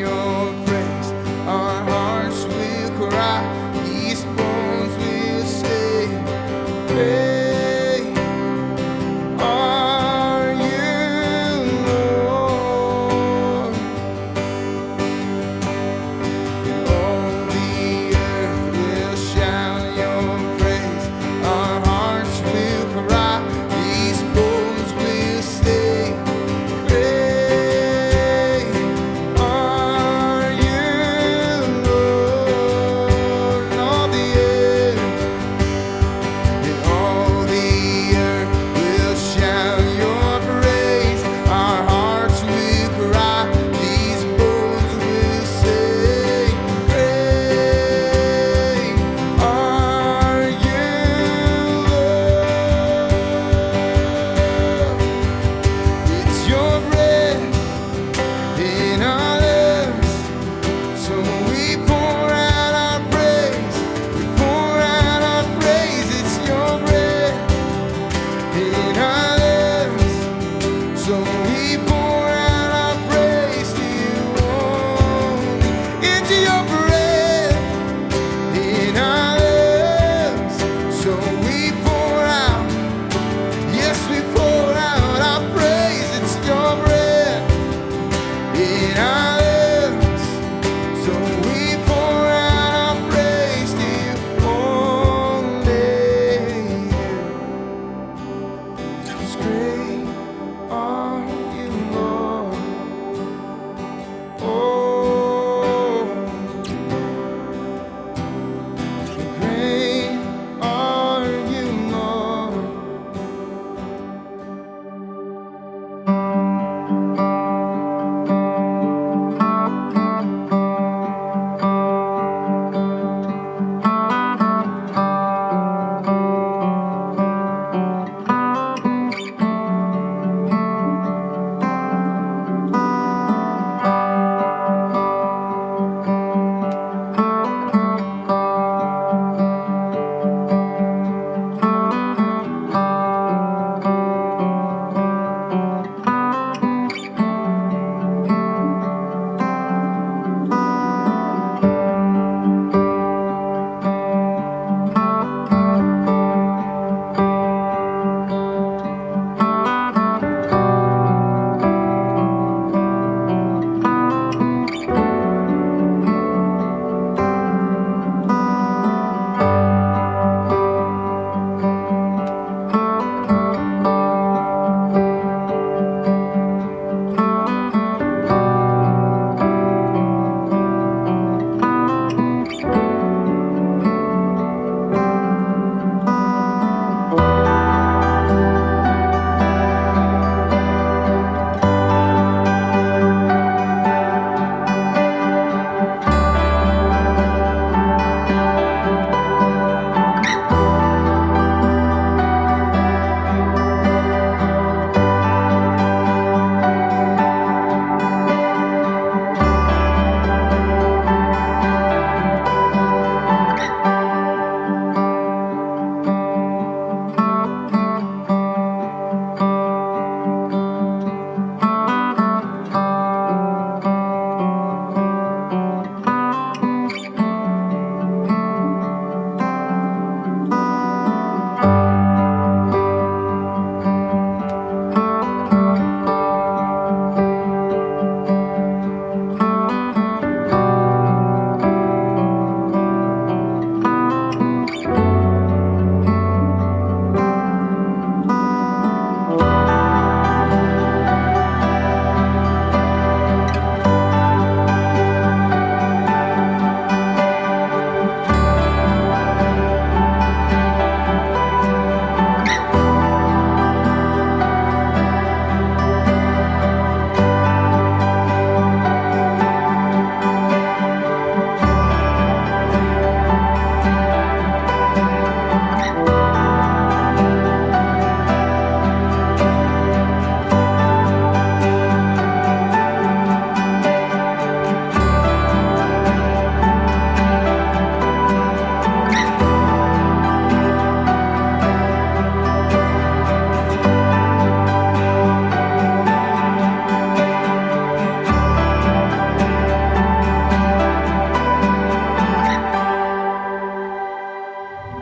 your praise. Our hearts will cry, these bones will sing. Great are you, Lord. And all the earth will shout your praise. Our hearts will cry, these bones will sing. Great are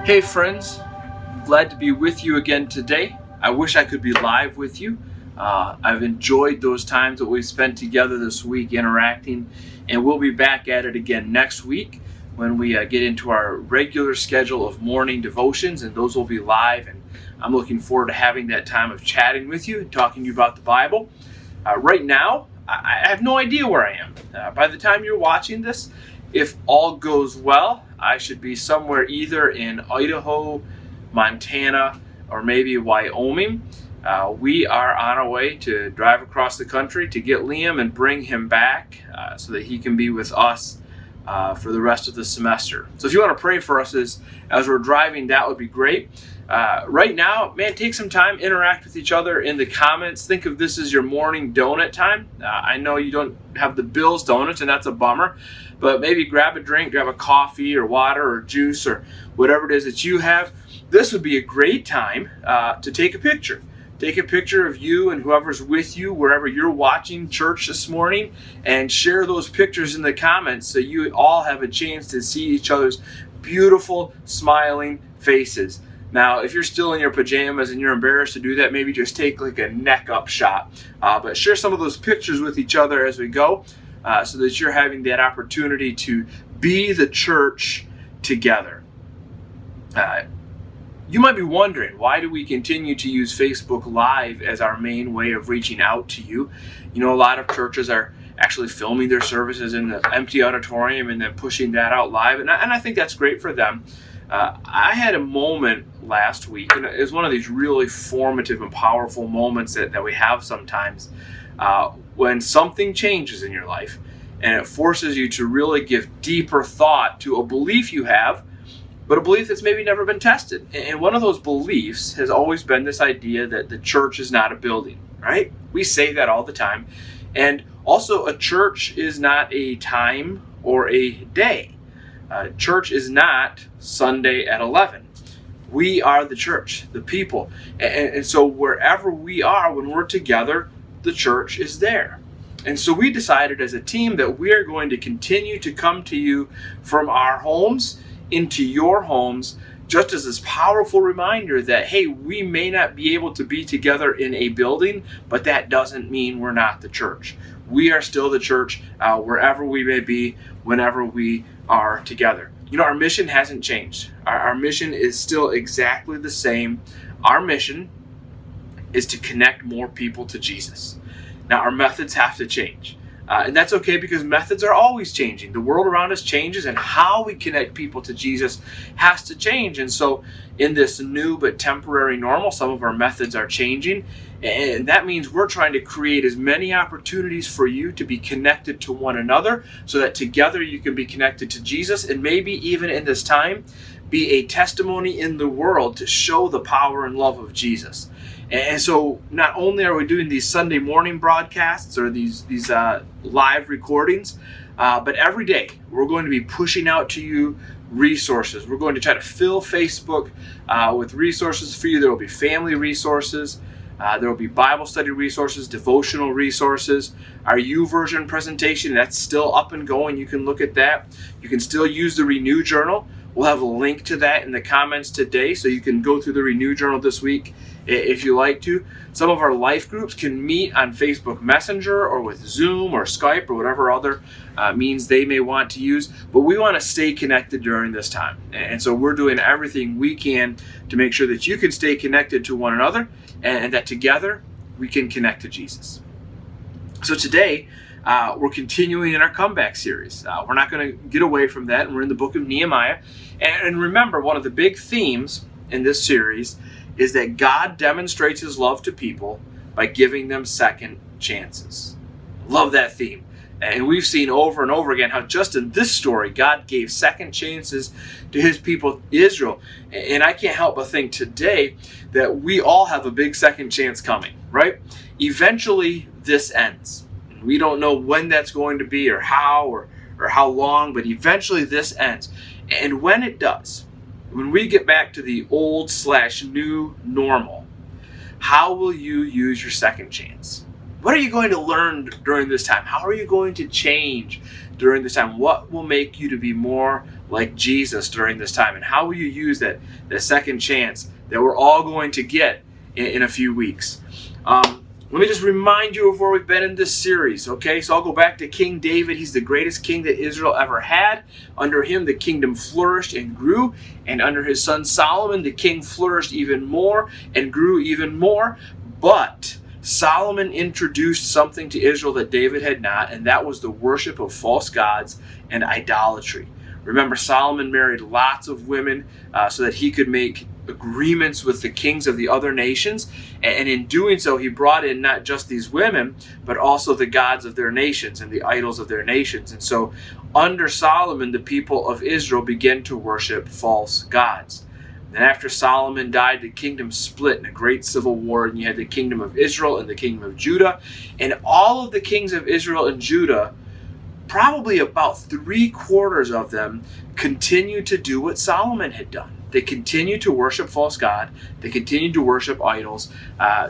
Hey friends, glad to be with you again today. I wish I could be live with you. I've enjoyed those times that we've spent together this week interacting, and we'll be back at it again next week when we get into our regular schedule of morning devotions, and those will be live, and I'm looking forward to having that time of chatting with you and talking to you about the Bible. Right now, I have no idea where I am. By the time you're watching this, if all goes well, I should be somewhere either in Idaho, Montana, or maybe Wyoming. We are on our way to drive across the country to get Liam and bring him back so that he can be with us for the rest of the semester. So if you want to pray for us as we're driving, that would be great. Right now, man, take some time, interact with each other in the comments. Think of this as your morning donut time. I know you don't have the Bill's Donuts, and that's a bummer, but maybe grab a drink, grab a coffee or water or juice or whatever it is that you have. This would be a great time to take a picture. Take a picture of you and whoever's with you, wherever you're watching church this morning, and share those pictures in the comments so you all have a chance to see each other's beautiful, smiling faces. Now, if you're still in your pajamas and you're embarrassed to do that, maybe just take like a neck up shot. But share some of those pictures with each other as we go so that you're having that opportunity to be the church together. You might be wondering, why do we continue to use Facebook Live as our main way of reaching out to you? You know, a lot of churches are actually filming their services in the empty auditorium and then pushing that out live, and I think that's great for them. I had a moment last week, and it was one of these really formative and powerful moments that we have sometimes when something changes in your life and it forces you to really give deeper thought to a belief you have, but a belief that's maybe never been tested. And one of those beliefs has always been this idea that the church is not a building, right? We say that all the time. And also, a church is not a time or a day. Church is not Sunday at 11. We are the church, the people. And so wherever we are, when we're together, the church is there. And so we decided as a team that we are going to continue to come to you from our homes into your homes, just as this powerful reminder that, hey, we may not be able to be together in a building, but that doesn't mean we're not the church. We are still the church wherever we may be, whenever we are together. You know, our mission hasn't changed. Our mission is still exactly the same. Our mission is to connect more people to Jesus. Now, our methods have to change. And that's okay, because methods are always changing. The world around us changes, and how we connect people to Jesus has to change. And so in this new but temporary normal, some of our methods are changing. And that means we're trying to create as many opportunities for you to be connected to one another so that together you can be connected to Jesus, and maybe even in this time be a testimony in the world to show the power and love of Jesus. And so not only are we doing these Sunday morning broadcasts or these live recordings, but every day we're going to be pushing out to you resources. We're going to try to fill Facebook with resources for you. There will be family resources. There will be Bible study resources, devotional resources. Our YouVersion presentation, that's still up and going. You can look at that. You can still use the Renew Journal. We'll have a link to that in the comments today, so you can go through the Renew Journal this week if you like to. Some of our life groups can meet on Facebook Messenger or with Zoom or Skype or whatever other means they may want to use. But we want to stay connected during this time. And so we're doing everything we can to make sure that you can stay connected to one another and that together we can connect to Jesus. So today, we're continuing in our comeback series. We're not going to get away from that, and we're in the book of Nehemiah. And remember, one of the big themes in this series is that God demonstrates his love to people by giving them second chances. Love that theme. And we've seen over and over again how just in this story, God gave second chances to his people, Israel. And I can't help but think today that we all have a big second chance coming, right? Eventually, this ends. We don't know when that's going to be or how or how long, but eventually this ends. And when it does, when we get back to the old/new normal, how will you use your second chance? What are you going to learn during this time? How are you going to change during this time? What will make you to be more like Jesus during this time? And how will you use that second chance that we're all going to get in a few weeks? Let me just remind you of where we've been in this series, okay? So I'll go back to King David. He's the greatest king that Israel ever had. Under him, the kingdom flourished and grew. And under his son Solomon, the king flourished even more and grew even more. But Solomon introduced something to Israel that David had not, and that was the worship of false gods and idolatry. Remember, Solomon married lots of women so that he could make agreements with the kings of the other nations, and in doing so he brought in not just these women but also the gods of their nations and the idols of their nations. And so under Solomon, the people of Israel began to worship false gods. And after Solomon died, the kingdom split in a great civil war, and you had the kingdom of Israel and the kingdom of Judah. And all of the kings of Israel and Judah, probably about 3/4 of them, continued to do what Solomon had done. They continued to worship false God. They continued to worship idols.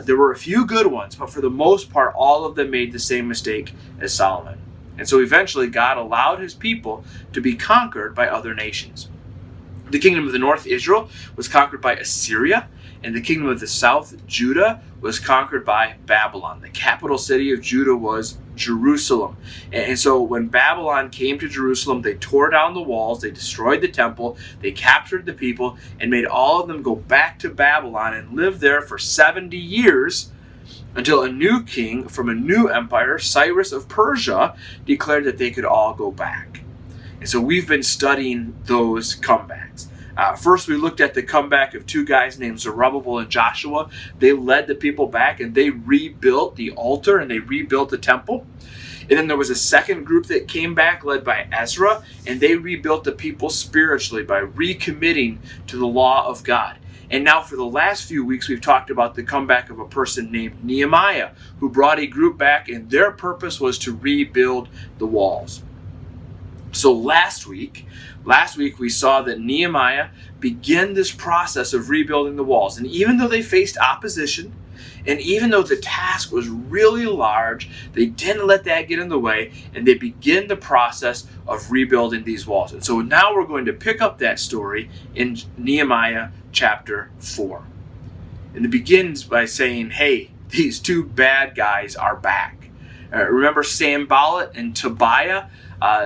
There were a few good ones, but for the most part, all of them made the same mistake as Solomon. And so eventually, God allowed his people to be conquered by other nations. The kingdom of the north, Israel, was conquered by Assyria, and the kingdom of the south, Judah, was conquered by Babylon. The capital city of Judah was Jerusalem. And so when Babylon came to Jerusalem, they tore down the walls, they destroyed the temple, they captured the people, and made all of them go back to Babylon and live there for 70 years until a new king from a new empire, Cyrus of Persia, declared that they could all go back. And so we've been studying those comebacks. First, we looked at the comeback of two guys named Zerubbabel and Joshua. They led the people back, and they rebuilt the altar, and they rebuilt the temple. And then there was a second group that came back, led by Ezra, and they rebuilt the people spiritually by recommitting to the law of God. And now for the last few weeks, we've talked about the comeback of a person named Nehemiah, who brought a group back, and their purpose was to rebuild the walls. So last week we saw that Nehemiah began this process of rebuilding the walls. And even though they faced opposition, and even though the task was really large, they didn't let that get in the way, and they began the process of rebuilding these walls. And so now we're going to pick up that story in Nehemiah chapter 4. And it begins by saying, hey, these two bad guys are back. Remember Sanballat and Tobiah?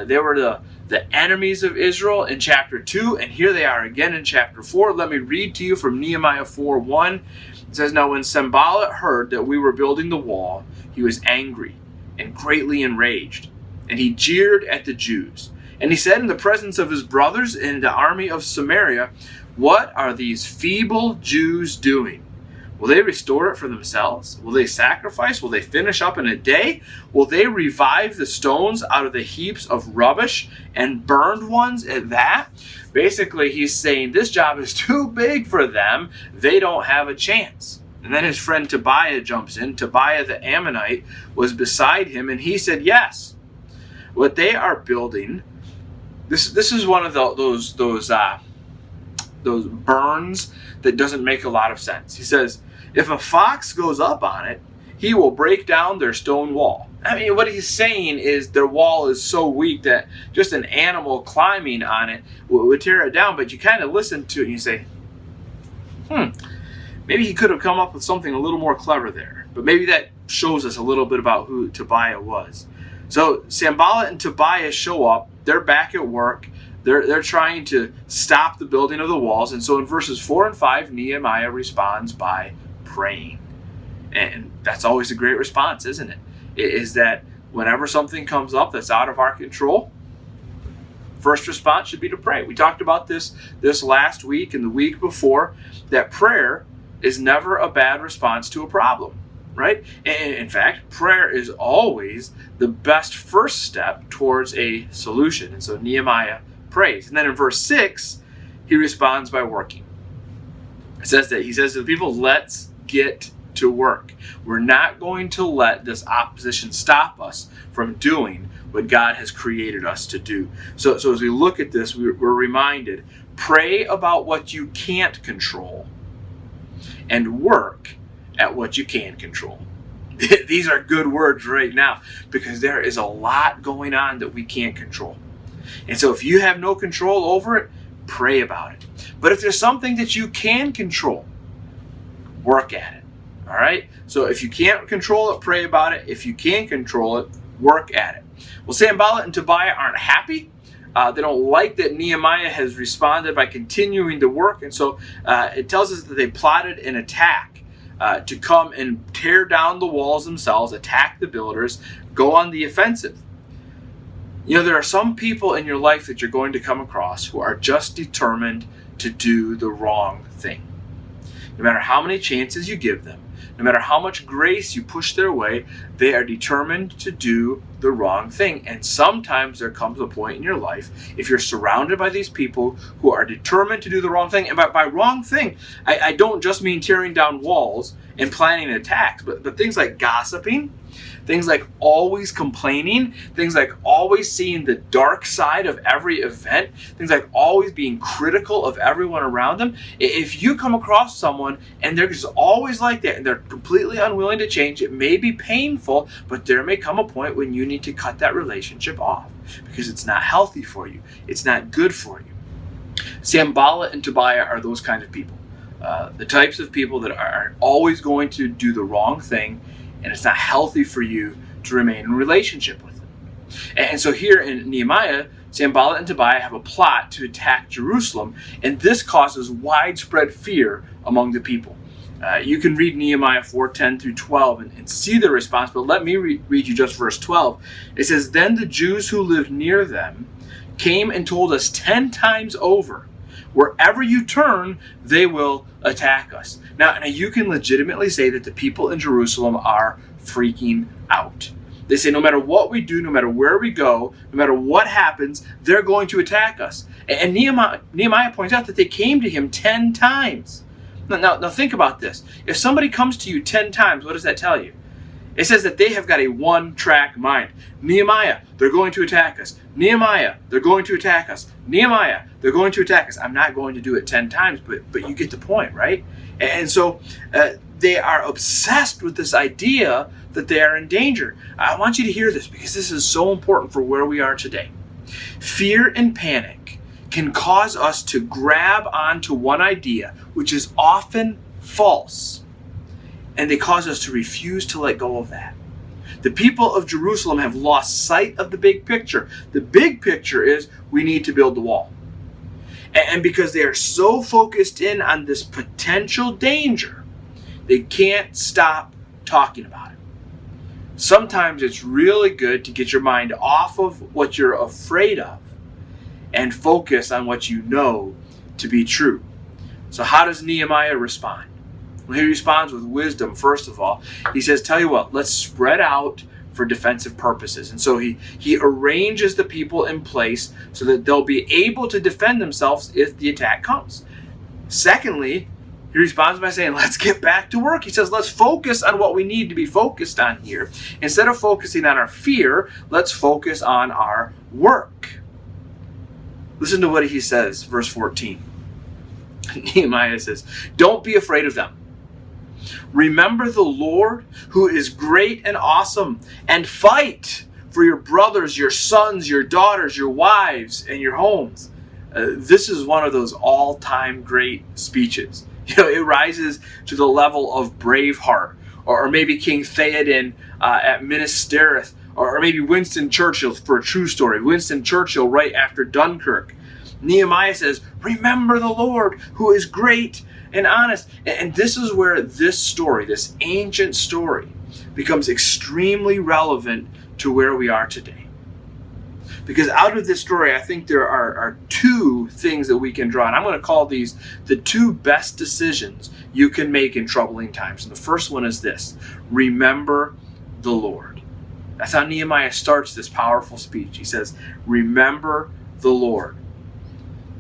They were the enemies of Israel in chapter 2, and here they are again in chapter 4. Let me read to you from Nehemiah 4:1. It says, "Now when Sanballat heard that we were building the wall, he was angry and greatly enraged, and he jeered at the Jews. And he said in the presence of his brothers in the army of Samaria, 'What are these feeble Jews doing? Will they restore it for themselves? Will they sacrifice? Will they finish up in a day? Will they revive the stones out of the heaps of rubbish and burned ones at that?'" Basically, he's saying this job is too big for them. They don't have a chance. And then his friend Tobiah jumps in. Tobiah the Ammonite was beside him, and he said, "Yes, what they are building." This is one of those burns that doesn't make a lot of sense. He says, "If a fox goes up on it, he will break down their stone wall." I mean, what he's saying is their wall is so weak that just an animal climbing on it would tear it down. But you kind of listen to it and you say, maybe he could have come up with something a little more clever there. But maybe that shows us a little bit about who Tobiah was. So Sanballat and Tobiah show up. They're back at work. They're trying to stop the building of the walls. And so in verses 4 and 5, Nehemiah responds by praying. And that's always a great response, isn't it? Is that whenever something comes up that's out of our control, first response should be to pray. We talked about this last week and the week before, that prayer is never a bad response to a problem, right? And in fact, prayer is always the best first step towards a solution. And so Nehemiah prays. And then in verse 6, he responds by working. It says that he says to the people, "Let's get to work. We're not going to let this opposition stop us from doing what God has created us to do." So as we look at this, we're reminded, pray about what you can't control and work at what you can control. These are good words right now, because there is a lot going on that we can't control. And so if you have no control over it, pray about it. But if there's something that you can control, work at it. All right? So if you can't control it, pray about it. If you can control it, work at it. Well, Sanballat and Tobiah aren't happy. They don't like that Nehemiah has responded by continuing the work. And so it tells us that they plotted an attack to come and tear down the walls themselves, attack the builders, go on the offensive. You know, there are some people in your life that you're going to come across who are just determined to do the wrong thing. No matter how many chances you give them, no matter how much grace you push their way, they are determined to do the wrong thing. And sometimes there comes a point in your life, if you're surrounded by these people who are determined to do the wrong thing, and by wrong thing, I don't just mean tearing down walls and planning attacks, but things like gossiping, things like always complaining, things like always seeing the dark side of every event, things like always being critical of everyone around them. If you come across someone and they're just always like that and they're completely unwilling to change, it may be painful, but there may come a point when you need to cut that relationship off because it's not healthy for you. It's not good for you. Sanballat and Tobiah are those kinds of people. The types of people that are always going to do the wrong thing, and it's not healthy for you to remain in a relationship with them. And so here in Nehemiah, Sanballat and Tobiah have a plot to attack Jerusalem, and this causes widespread fear among the people. You can read Nehemiah 4:10 through 12 and see the response, but let me read you just verse 12. It says, "Then the Jews who lived near them came and told us 10 times over, wherever you turn, they will attack us." Now, you can legitimately say that the people in Jerusalem are freaking out. They say no matter what we do, no matter where we go, no matter what happens, they're going to attack us. And Nehemiah points out that they came to him 10 times. Now think about this. If somebody comes to you 10 times, what does that tell you? It says that they have got a one-track mind. Nehemiah, they're going to attack us. Nehemiah, they're going to attack us. Nehemiah, they're going to attack us. I'm not going to do it 10 times, but you get the point, right? And so they are obsessed with this idea that they are in danger. I want you to hear this because this is so important for where we are today. Fear and panic can cause us to grab onto one idea, which is often false, and they cause us to refuse to let go of that. The people of Jerusalem have lost sight of the big picture. The big picture is we need to build the wall. And because they are so focused in on this potential danger, they can't stop talking about it. Sometimes it's really good to get your mind off of what you're afraid of and focus on what you know to be true. So how does Nehemiah respond? Well, he responds with wisdom, first of all. He says, tell you what, let's spread out for defensive purposes. And so he arranges the people in place so that they'll be able to defend themselves if the attack comes. Secondly, he responds by saying, let's get back to work. He says, let's focus on what we need to be focused on here. Instead of focusing on our fear, let's focus on our work. Listen to what he says, verse 14. Nehemiah says, don't be afraid of them. Remember the Lord, who is great and awesome, and fight for your brothers, your sons, your daughters, your wives, and your homes. This is one of those all-time great speeches. You know, it rises to the level of Braveheart, or maybe King Theoden at Minas Tirith, or maybe Winston Churchill for a true story. Winston Churchill right after Dunkirk. Nehemiah says, remember the Lord, who is great and honest. And this is where this story, this ancient story, becomes extremely relevant to where we are today. Because out of this story, I think there are two things that we can draw. And I'm going to call these the two best decisions you can make in troubling times. And the first one is this: remember the Lord. That's how Nehemiah starts this powerful speech. He says, remember the Lord.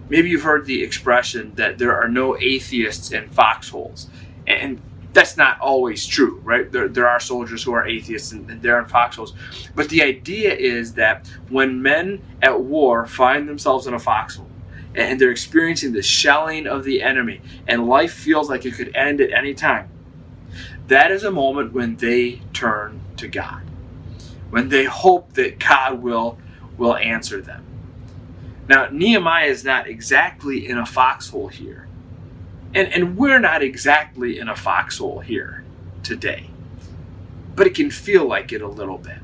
Maybe you've heard the expression that there are no atheists in foxholes. And that's not always true, right? There are soldiers who are atheists and they're in foxholes. But the idea is that when men at war find themselves in a foxhole and they're experiencing the shelling of the enemy and life feels like it could end at any time, that is a moment when they turn to God, when they hope that God will answer them. Now, Nehemiah is not exactly in a foxhole here. And we're not exactly in a foxhole here today. But it can feel like it a little bit.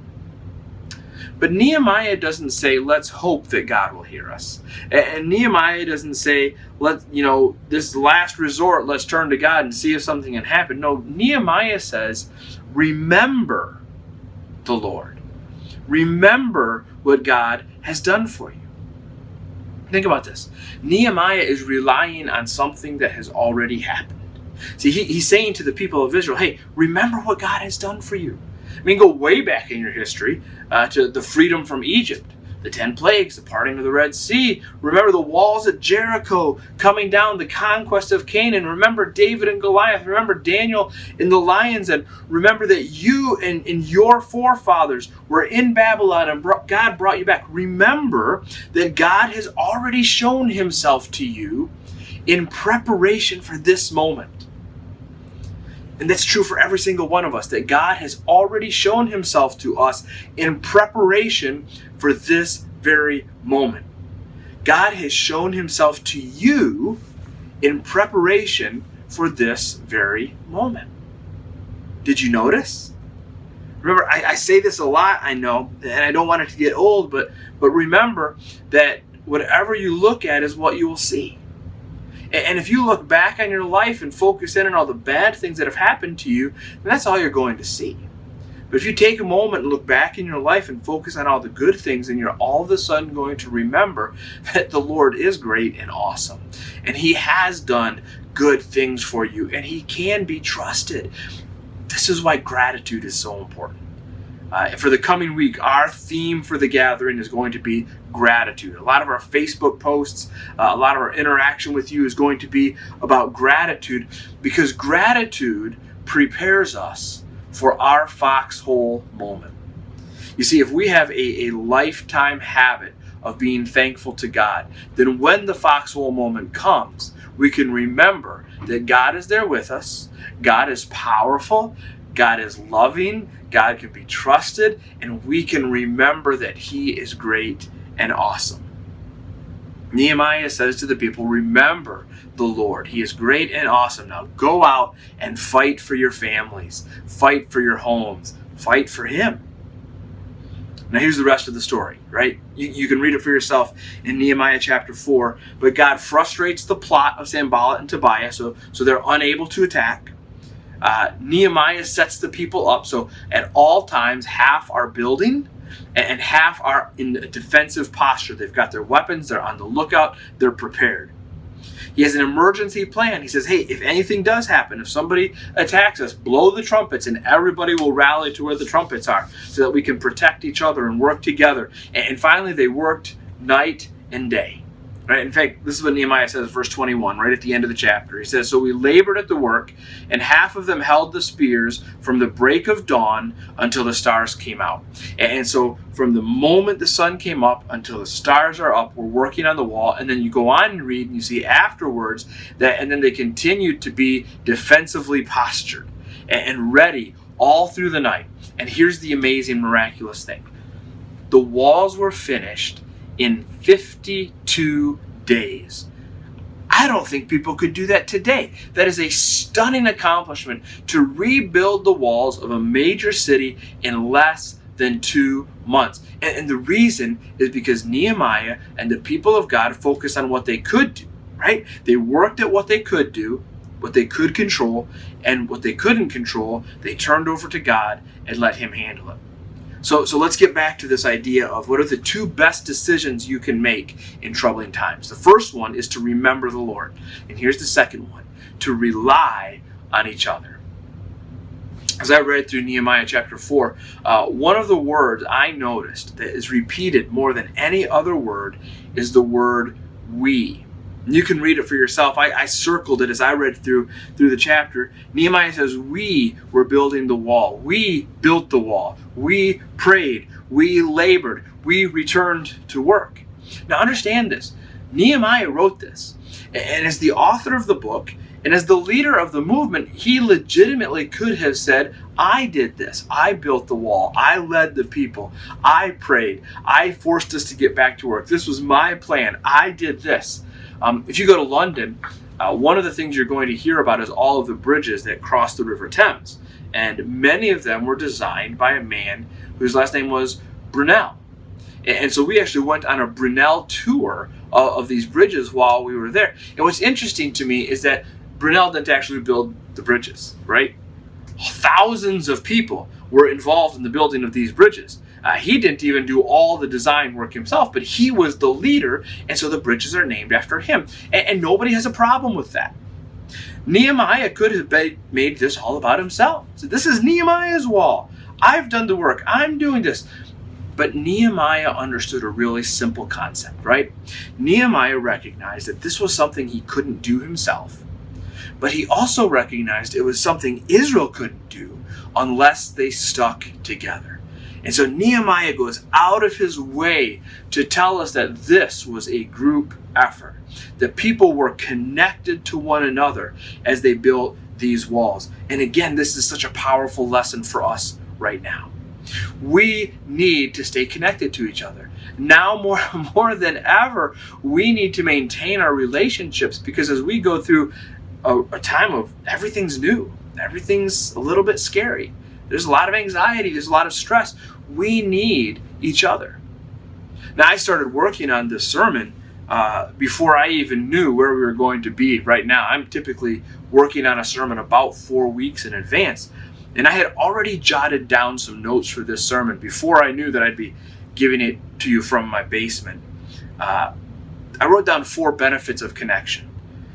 But Nehemiah doesn't say, let's hope that God will hear us. And Nehemiah doesn't say, this last resort, let's turn to God and see if something can happen. No, Nehemiah says, remember the Lord. Remember what God has done for you. Think about this. Nehemiah is relying on something that has already happened. See, he's saying to the people of Israel, hey, remember what God has done for you. I mean, go way back in your history to the freedom from Egypt, the 10 plagues, the parting of the Red Sea. Remember the walls at Jericho coming down, the conquest of Canaan. Remember David and Goliath. Remember Daniel in the lions. And remember that you and your forefathers were in Babylon and God brought you back. Remember that God has already shown himself to you in preparation for this moment. And that's true for every single one of us, that God has already shown himself to us in preparation for this very moment. God has shown himself to you in preparation for this very moment. Did you notice? Remember, I say this a lot, I know, and I don't want it to get old, but remember that whatever you look at is what you will see. And if you look back on your life and focus in on all the bad things that have happened to you, then that's all you're going to see. But if you take a moment and look back in your life and focus on all the good things, then you're all of a sudden going to remember that the Lord is great and awesome. And he has done good things for you, and he can be trusted. This is why gratitude is so important. For the coming week, our theme for the gathering is going to be gratitude. A lot of our Facebook posts, a lot of our interaction with you is going to be about gratitude, because gratitude prepares us for our foxhole moment. You see, if we have a lifetime habit of being thankful to God, then when the foxhole moment comes, we can remember that God is there with us, God is powerful, God is loving, God can be trusted, and we can remember that he is great and awesome. Nehemiah says to the people, remember the Lord. He is great and awesome. Now go out and fight for your families, fight for your homes, fight for him. Now here's the rest of the story, right? You can read it for yourself in Nehemiah chapter 4. But God frustrates the plot of Sanballat and Tobiah, so they're unable to attack. Nehemiah sets the people up so at all times half are building and half are in a defensive posture. They've got their weapons, they're on the lookout, they're prepared. He has an emergency plan. He says, hey, if anything does happen, if somebody attacks us, blow the trumpets and everybody will rally to where the trumpets are so that we can protect each other and work together. And finally, they worked night and day. Right? In fact, this is what Nehemiah says, verse 21, right at the end of the chapter. He says, so we labored at the work, and half of them held the spears from the break of dawn until the stars came out. And so from the moment the sun came up until the stars are up, we're working on the wall. And then you go on and read, and you see afterwards that, and then they continued to be defensively postured and ready all through the night. And here's the amazing, miraculous thing. The walls were finished in 52 days. I don't think people could do that today. That is a stunning accomplishment, to rebuild the walls of a major city in less than 2 months. And the reason is because Nehemiah and the people of God focused on what they could do, right? They worked at what they could do, what they could control, and what they couldn't control, they turned over to God and let him handle it. So let's get back to this idea of what are the two best decisions you can make in troubling times. The first one is to remember the Lord. And here's the second one, to rely on each other. As I read through Nehemiah chapter 4, one of the words I noticed that is repeated more than any other word is the word we. You can read it for yourself. I circled it as I read through the chapter. Nehemiah says, we were building the wall. We built the wall. We prayed. We labored. We returned to work. Now understand this. Nehemiah wrote this. And as the author of the book, And as the leader of the movement, he legitimately could have said, I did this. I built the wall. I led the people. I prayed. I forced us to get back to work. This was my plan. I did this. If you go to London, one of the things you're going to hear about is all of the bridges that cross the River Thames. And many of them were designed by a man whose last name was Brunel. And so we actually went on a Brunel tour of these bridges while we were there. And what's interesting to me is that Brunel didn't actually build the bridges, right? Thousands of people were involved in the building of these bridges. He didn't even do all the design work himself, but he was the leader, and so the bridges are named after him. And nobody has a problem with that. Nehemiah could have made this all about himself. So this is Nehemiah's wall. I've done the work. I'm doing this. But Nehemiah understood a really simple concept, right? Nehemiah recognized that this was something he couldn't do himself, but he also recognized it was something Israel couldn't do unless they stuck together. And so Nehemiah goes out of his way to tell us that this was a group effort, that people were connected to one another as they built these walls. And again, this is such a powerful lesson for us right now. We need to stay connected to each other. Now more than ever, we need to maintain our relationships, because as we go through a time of everything's new, everything's a little bit scary, there's a lot of anxiety, there's a lot of stress, we need each other. Now, I started working on this sermon before I even knew where we were going to be. Right now, I'm typically working on a sermon about 4 weeks in advance. And I had already jotted down some notes for this sermon before I knew that I'd be giving it to you from my basement. I wrote down 4 benefits of connection.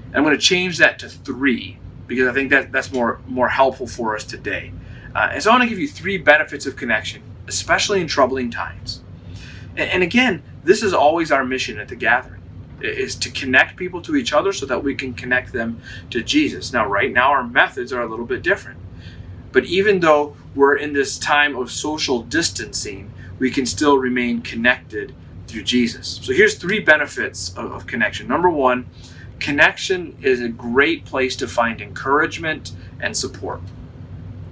And I'm going to change that to 3 because I think that's more helpful for us today. And so I want to give you 3 benefits of connection, especially in troubling times. And again, this is always our mission at the gathering, is to connect people to each other so that we can connect them to Jesus. Now, right now, our methods are a little bit different. But even though we're in this time of social distancing, we can still remain connected through Jesus. So here's 3 benefits of connection. Number 1, connection is a great place to find encouragement and support.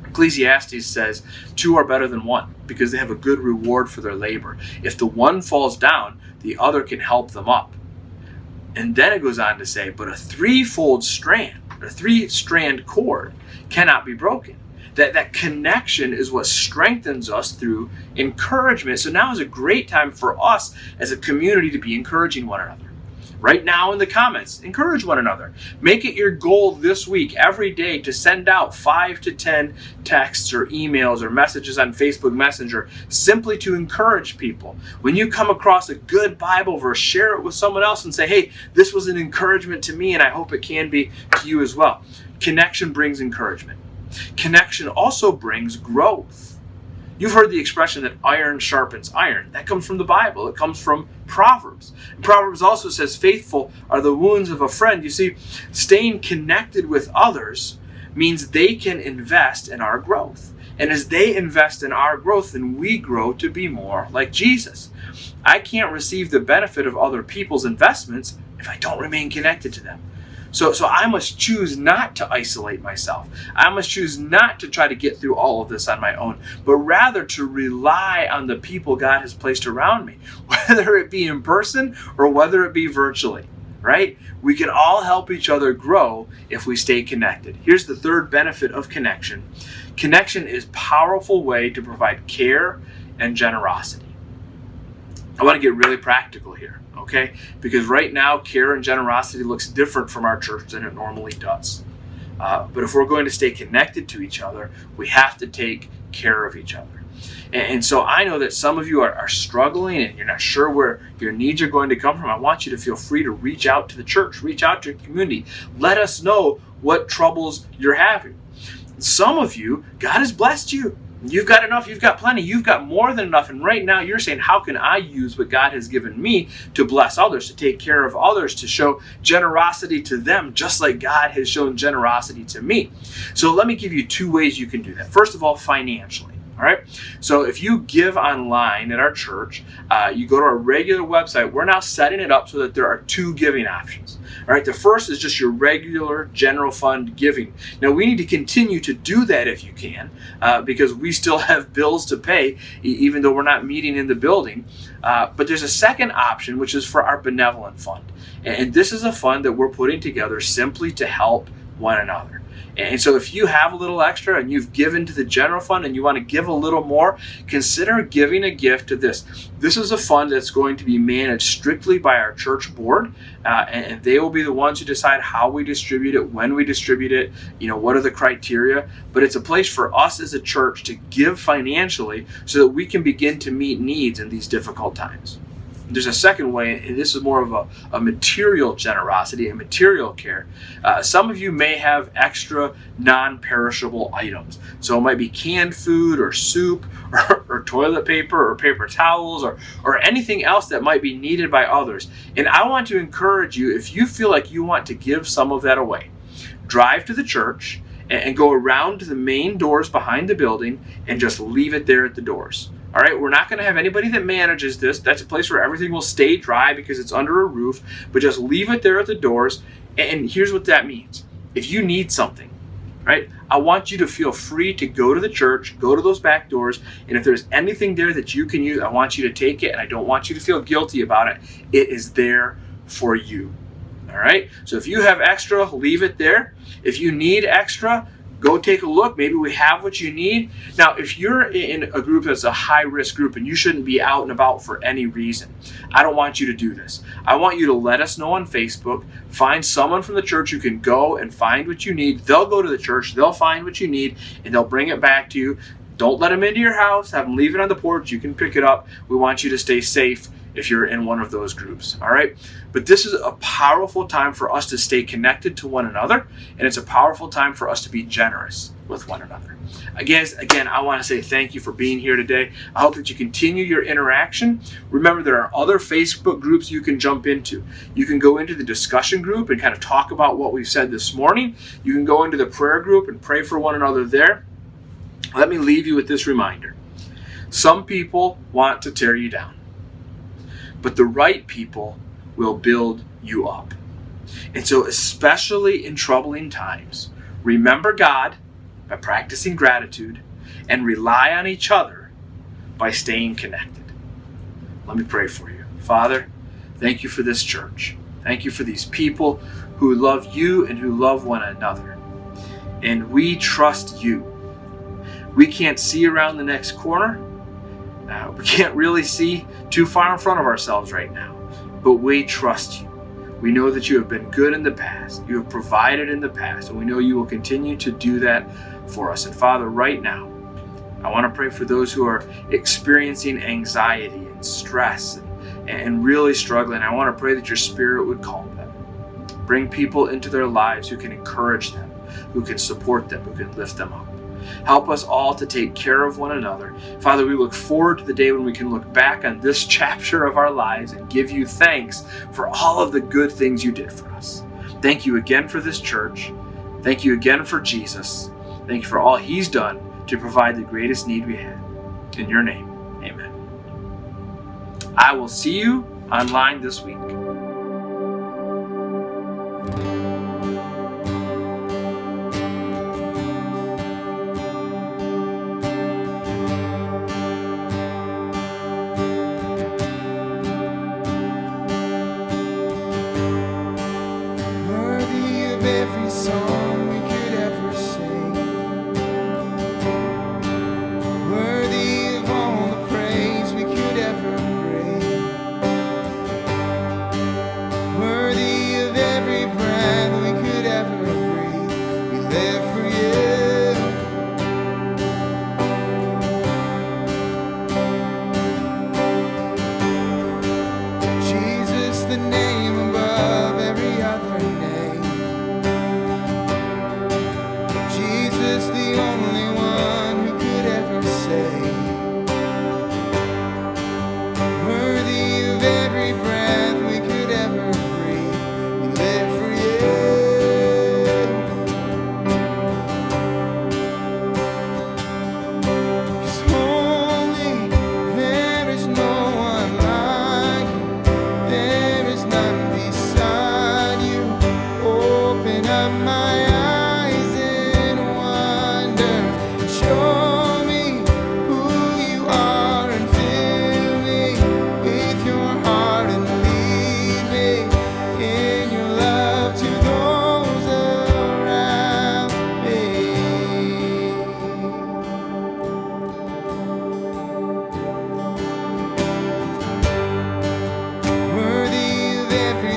Ecclesiastes says 2 are better than 1 because they have a good reward for their labor. If the one falls down, the other can help them up. And then it goes on to say, but a 3-strand cord cannot be broken. That connection is what strengthens us through encouragement. So now is a great time for us as a community to be encouraging one another. Right now in the comments, encourage one another. Make it your goal this week, every day, to send out 5 to 10 texts or emails or messages on Facebook Messenger simply to encourage people. When you come across a good Bible verse, share it with someone else and say, hey, this was an encouragement to me and I hope it can be to you as well. Connection brings encouragement. Connection also brings growth. You've heard the expression that iron sharpens iron. That comes from the Bible. It comes from Proverbs. And Proverbs also says, faithful are the wounds of a friend. You see, staying connected with others means they can invest in our growth. And as they invest in our growth, then we grow to be more like Jesus. I can't receive the benefit of other people's investments if I don't remain connected to them. So I must choose not to isolate myself. I must choose not to try to get through all of this on my own, but rather to rely on the people God has placed around me, whether it be in person or whether it be virtually, right? We can all help each other grow if we stay connected. Here's the 3rd benefit of connection. Connection is a powerful way to provide care and generosity. I want to get really practical here. Okay? Because right now, care and generosity looks different from our church than it normally does. But if we're going to stay connected to each other, we have to take care of each other. And so I know that some of you are struggling and you're not sure where your needs are going to come from. I want you to feel free to reach out to the church, reach out to your community. Let us know what troubles you're having. Some of you, God has blessed you. You've got enough, you've got plenty, you've got more than enough. And right now you're saying, how can I use what God has given me to bless others, to take care of others, to show generosity to them, just like God has shown generosity to me? So let me give you 2 ways you can do that. First of all, financially. All right. So if you give online at our church, you go to our regular website, we're now setting it up so that there are 2 giving options. All right. The first is just your regular general fund giving. Now we need to continue to do that if you can, because we still have bills to pay, even though we're not meeting in the building. But there's a second option, which is for our benevolent fund. And this is a fund that we're putting together simply to help one another. And so if you have a little extra and you've given to the general fund and you want to give a little more, consider giving a gift to this. This is a fund that's going to be managed strictly by our church board, and they will be the ones who decide how we distribute it, when we distribute it, what are the criteria. But it's a place for us as a church to give financially so that we can begin to meet needs in these difficult times. There's a second way, and this is more of a material generosity, a material care. Some of you may have extra non-perishable items. So it might be canned food or soup or toilet paper or paper towels or anything else that might be needed by others. And I want to encourage you, if you feel like you want to give some of that away, drive to the church and go around to the main doors behind the building and just leave it there at the doors. All right, we're not going to have anybody that manages this. That's a place where everything will stay dry because it's under a roof, but just leave it there at the doors. And here's what that means. If you need something, right, I want you to feel free to go to the church, go to those back doors, and if there's anything there that you can use, I want you to take it, and I don't want you to feel guilty about it. It is there for you. All right, so if you have extra, leave it there. If you need extra, go take a look. Maybe we have what you need. Now, if you're in a group that's a high-risk group and you shouldn't be out and about for any reason, I don't want you to do this. I want you to let us know on Facebook. Find someone from the church who can go and find what you need. They'll go to the church. They'll find what you need, and they'll bring it back to you. Don't let them into your house. Have them leave it on the porch. You can pick it up. We want you to stay safe if you're in one of those groups, all right? But this is a powerful time for us to stay connected to one another, and it's a powerful time for us to be generous with one another. Again, I want to say thank you for being here today. I hope that you continue your interaction. Remember, there are other Facebook groups you can jump into. You can go into the discussion group and kind of talk about what we've said this morning. You can go into the prayer group and pray for one another there. Let me leave you with this reminder. Some people want to tear you down, but the right people will build you up. And so, especially in troubling times, remember God by practicing gratitude and rely on each other by staying connected. Let me pray for you. Father, thank you for this church. Thank you for these people who love you and who love one another. And we trust you. We can't see around the next corner. We can't really see too far in front of ourselves right now, but we trust you. We know that you have been good in the past. You have provided in the past, and we know you will continue to do that for us. And Father, right now, I want to pray for those who are experiencing anxiety and stress and really struggling. I want to pray that your Spirit would calm them. Bring people into their lives who can encourage them, who can support them, who can lift them up. Help us all to take care of one another. Father, we look forward to the day when we can look back on this chapter of our lives and give you thanks for all of the good things you did for us. Thank you again for this church. Thank you again for Jesus. Thank you for all he's done to provide the greatest need we had. In your name, amen. I will see you online this week. Every song we could ever sing, worthy of all the praise we could ever bring.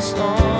song.